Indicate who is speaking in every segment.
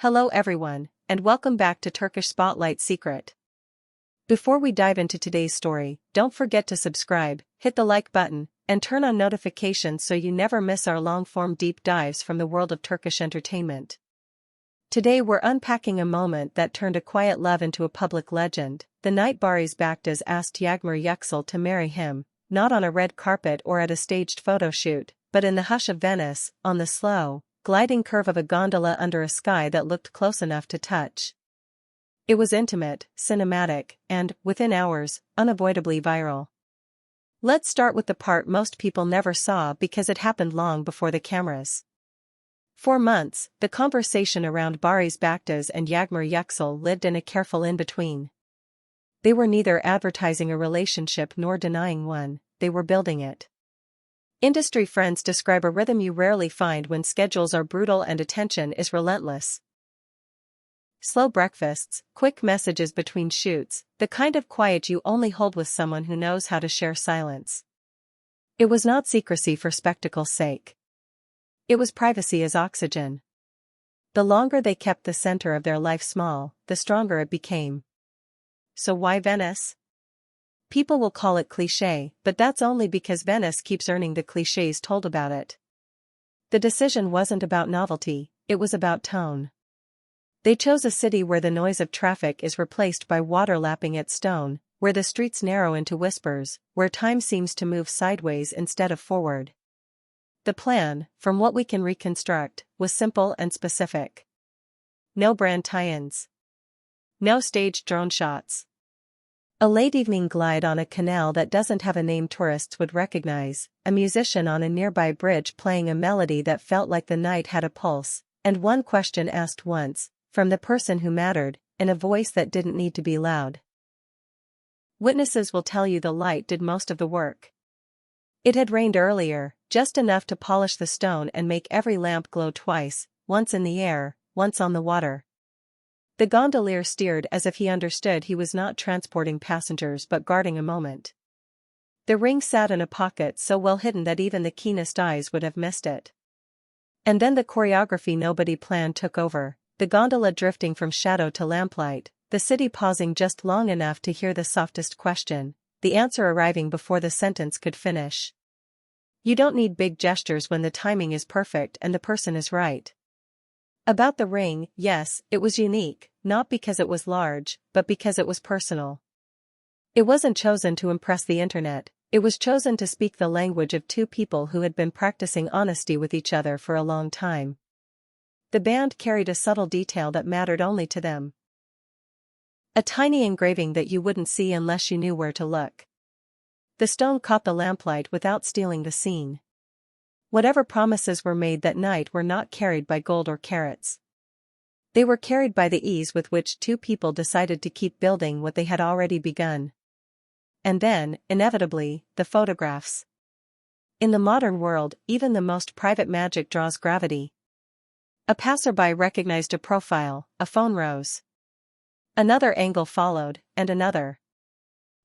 Speaker 1: Hello everyone, and welcome back to Turkish Spotlight Secret. Before we dive into today's story, don't forget to subscribe, hit the like button, and turn on notifications so you never miss our long-form deep dives from the world of Turkish entertainment. Today we're unpacking a moment that turned a quiet love into a public legend, the night Barış Baktaş asked Yağmur Yüksel to marry him, not on a red carpet or at a staged photo shoot, but in the hush of Venice, on the slow, gliding curve of a gondola under a sky that looked close enough to touch. It was intimate, cinematic, and, within hours, unavoidably viral. Let's start with the part most people never saw because it happened long before the cameras. For months, the conversation around Barış Baktaş and Yağmur Yüksel lived in a careful in-between. They were neither advertising a relationship nor denying one, they were building it. Industry friends describe a rhythm you rarely find when schedules are brutal and attention is relentless. Slow breakfasts, quick messages between shoots, the kind of quiet you only hold with someone who knows how to share silence. It was not secrecy for spectacle's sake. It was privacy as oxygen. The longer they kept the center of their life small, the stronger it became. So why Venice? People will call it cliché, but that's only because Venice keeps earning the clichés told about it. The decision wasn't about novelty, it was about tone. They chose a city where the noise of traffic is replaced by water lapping at stone, where the streets narrow into whispers, where time seems to move sideways instead of forward. The plan, from what we can reconstruct, was simple and specific. No brand tie-ins. No staged drone shots. A late evening glide on a canal that doesn't have a name tourists would recognize, a musician on a nearby bridge playing a melody that felt like the night had a pulse, and one question asked once, from the person who mattered, in a voice that didn't need to be loud. Witnesses will tell you the light did most of the work. It had rained earlier, just enough to polish the stone and make every lamp glow twice, once in the air, once on the water. The gondolier steered as if he understood he was not transporting passengers but guarding a moment. The ring sat in a pocket so well hidden that even the keenest eyes would have missed it. And then the choreography nobody planned took over, the gondola drifting from shadow to lamplight, the city pausing just long enough to hear the softest question, the answer arriving before the sentence could finish. You don't need big gestures when the timing is perfect and the person is right. About the ring, yes, it was unique, not because it was large, but because it was personal. It wasn't chosen to impress the internet, it was chosen to speak the language of two people who had been practicing honesty with each other for a long time. The band carried a subtle detail that mattered only to them. A tiny engraving that you wouldn't see unless you knew where to look. The stone caught the lamplight without stealing the scene. Whatever promises were made that night were not carried by gold or carats. They were carried by the ease with which two people decided to keep building what they had already begun. And then, inevitably, the photographs. In the modern world, even the most private magic draws gravity. A passerby recognized a profile, a phone rose. Another angle followed, and another.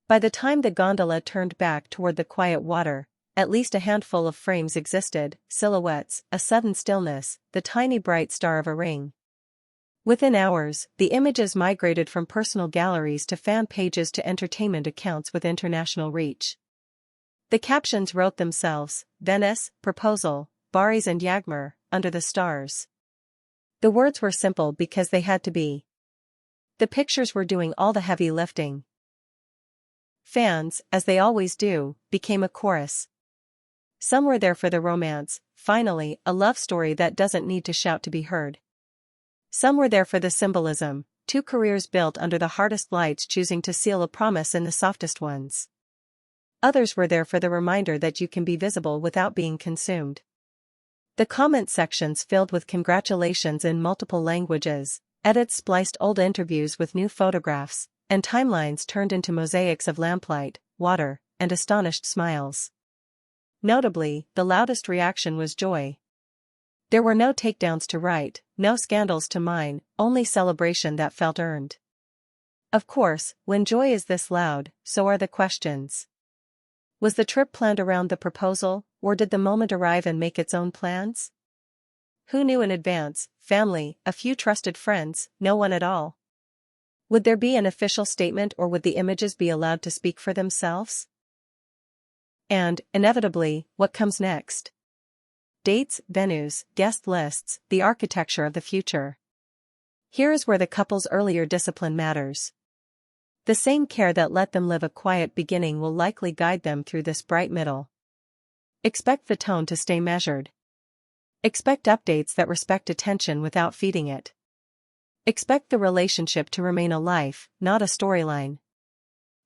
Speaker 1: By the time the gondola turned back toward the quiet water, at least a handful of frames existed, silhouettes, a sudden stillness, the tiny bright star of a ring. Within hours, the images migrated from personal galleries to fan pages to entertainment accounts with international reach. The captions wrote themselves, Venice, proposal, Barış and Yağmur, under the stars. The words were simple because they had to be. The pictures were doing all the heavy lifting. Fans, as they always do, became a chorus. Some were there for the romance, finally, a love story that doesn't need to shout to be heard. Some were there for the symbolism, two careers built under the hardest lights choosing to seal a promise in the softest ones. Others were there for the reminder that you can be visible without being consumed. The comment sections filled with congratulations in multiple languages, edits spliced old interviews with new photographs, and timelines turned into mosaics of lamplight, water, and astonished smiles. Notably, the loudest reaction was joy. There were no takedowns to write, no scandals to mine, only celebration that felt earned. Of course, when joy is this loud, so are the questions. Was the trip planned around the proposal, or did the moment arrive and make its own plans? Who knew in advance? Family, a few trusted friends, no one at all. Would there be an official statement, or would the images be allowed to speak for themselves? And, inevitably, what comes next? Dates, venues, guest lists, the architecture of the future. Here is where the couple's earlier discipline matters. The same care that let them live a quiet beginning will likely guide them through this bright middle. Expect the tone to stay measured. Expect updates that respect attention without feeding it. Expect the relationship to remain a life, not a storyline.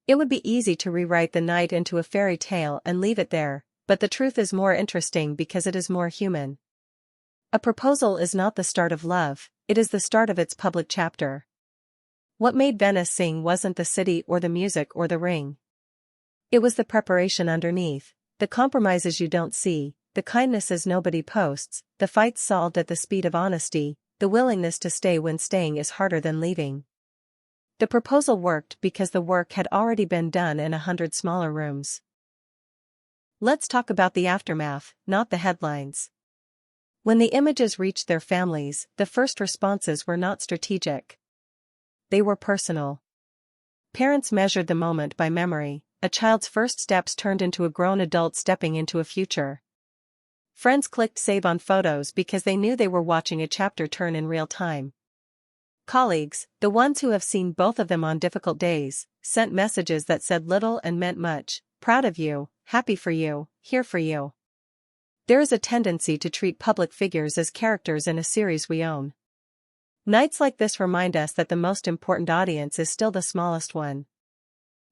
Speaker 1: It would be easy to rewrite the night into a fairy tale and leave it there, but the truth is more interesting because it is more human. A proposal is not the start of love, it is the start of its public chapter. What made Venice sing wasn't the city or the music or the ring. It was the preparation underneath, the compromises you don't see, the kindnesses nobody posts, the fights solved at the speed of honesty, the willingness to stay when staying is harder than leaving. The proposal worked because the work had already been done in 100 smaller rooms. Let's talk about the aftermath, not the headlines. When the images reached their families, the first responses were not strategic. They were personal. Parents measured the moment by memory, a child's first steps turned into a grown adult stepping into a future. Friends clicked save on photos because they knew they were watching a chapter turn in real time. Colleagues, the ones who have seen both of them on difficult days, sent messages that said little and meant much: proud of you, happy for you, here for you. There is a tendency to treat public figures as characters in a series we own. Nights like this remind us that the most important audience is still the smallest one.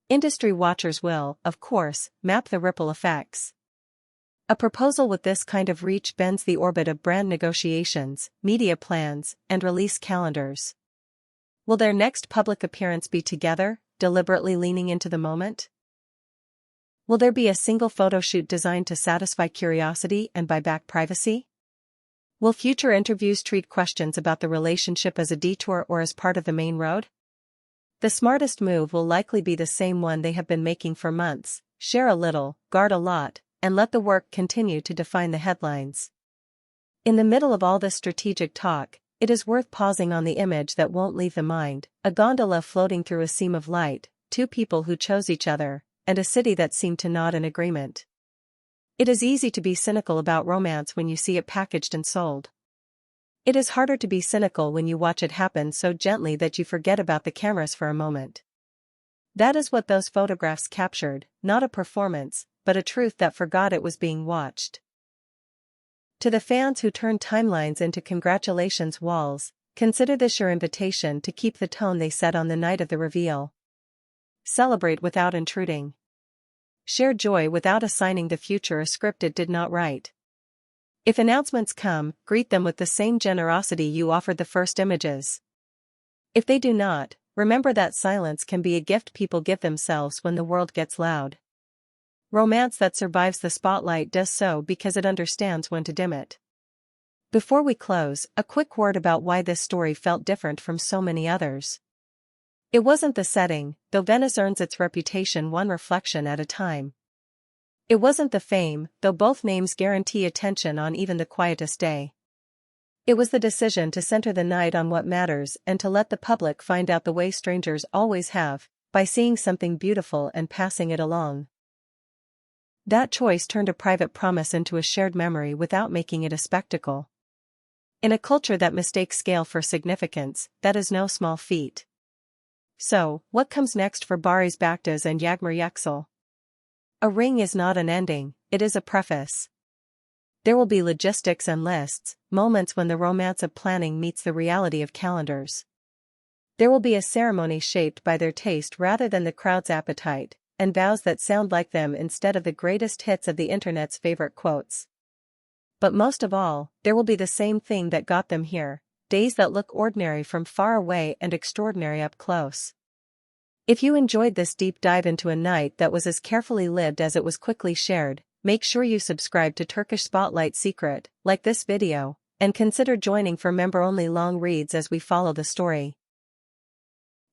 Speaker 1: Industry watchers will, of course, map the ripple effects. A proposal with this kind of reach bends the orbit of brand negotiations, media plans, and release calendars. Will their next public appearance be together, deliberately leaning into the moment? Will there be a single photo shoot designed to satisfy curiosity and buy back privacy? Will future interviews treat questions about the relationship as a detour or as part of the main road? The smartest move will likely be the same one they have been making for months: share a little, guard a lot, and let the work continue to define the headlines. In the middle of all this strategic talk, it is worth pausing on the image that won't leave the mind: a gondola floating through a seam of light, two people who chose each other, and a city that seemed to nod in agreement. It is easy to be cynical about romance when you see it packaged and sold. It is harder to be cynical when you watch it happen so gently that you forget about the cameras for a moment. That is what those photographs captured, not a performance, but a truth that forgot it was being watched. To the fans who turned timelines into congratulations walls, consider this your invitation to keep the tone they set on the night of the reveal. Celebrate without intruding. Share joy without assigning the future a script it did not write. If announcements come, greet them with the same generosity you offered the first images. If they do not, remember that silence can be a gift people give themselves when the world gets loud. Romance that survives the spotlight does so because it understands when to dim it. Before we close, a quick word about why this story felt different from so many others. It wasn't the setting, though Venice earns its reputation one reflection at a time. It wasn't the fame, though both names guarantee attention on even the quietest day. It was the decision to center the night on what matters and to let the public find out the way strangers always have, by seeing something beautiful and passing it along. That choice turned a private promise into a shared memory without making it a spectacle. In a culture that mistakes scale for significance, that is no small feat. So, what comes next for Barış, Baktaş and Yağmur Yüksel? A ring is not an ending, it is a preface. There will be logistics and lists, moments when the romance of planning meets the reality of calendars. There will be a ceremony shaped by their taste rather than the crowd's appetite, and vows that sound like them instead of the greatest hits of the internet's favorite quotes. But most of all, there will be the same thing that got them here: days that look ordinary from far away and extraordinary up close. If you enjoyed this deep dive into a night that was as carefully lived as it was quickly shared, make sure you subscribe to Turkish Spotlight Secret, like this video, and consider joining for member-only long reads as we follow the story.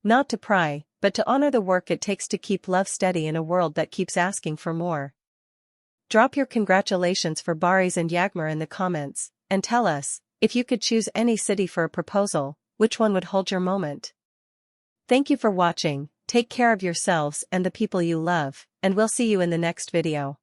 Speaker 1: Not to pry, but to honor the work it takes to keep love steady in a world that keeps asking for more. Drop your congratulations for Barış and Yağmur in the comments, and tell us, If you could choose any city for a proposal, which one would hold your moment? Thank you for watching, take care of yourselves and the people you love, and we'll see you in the next video.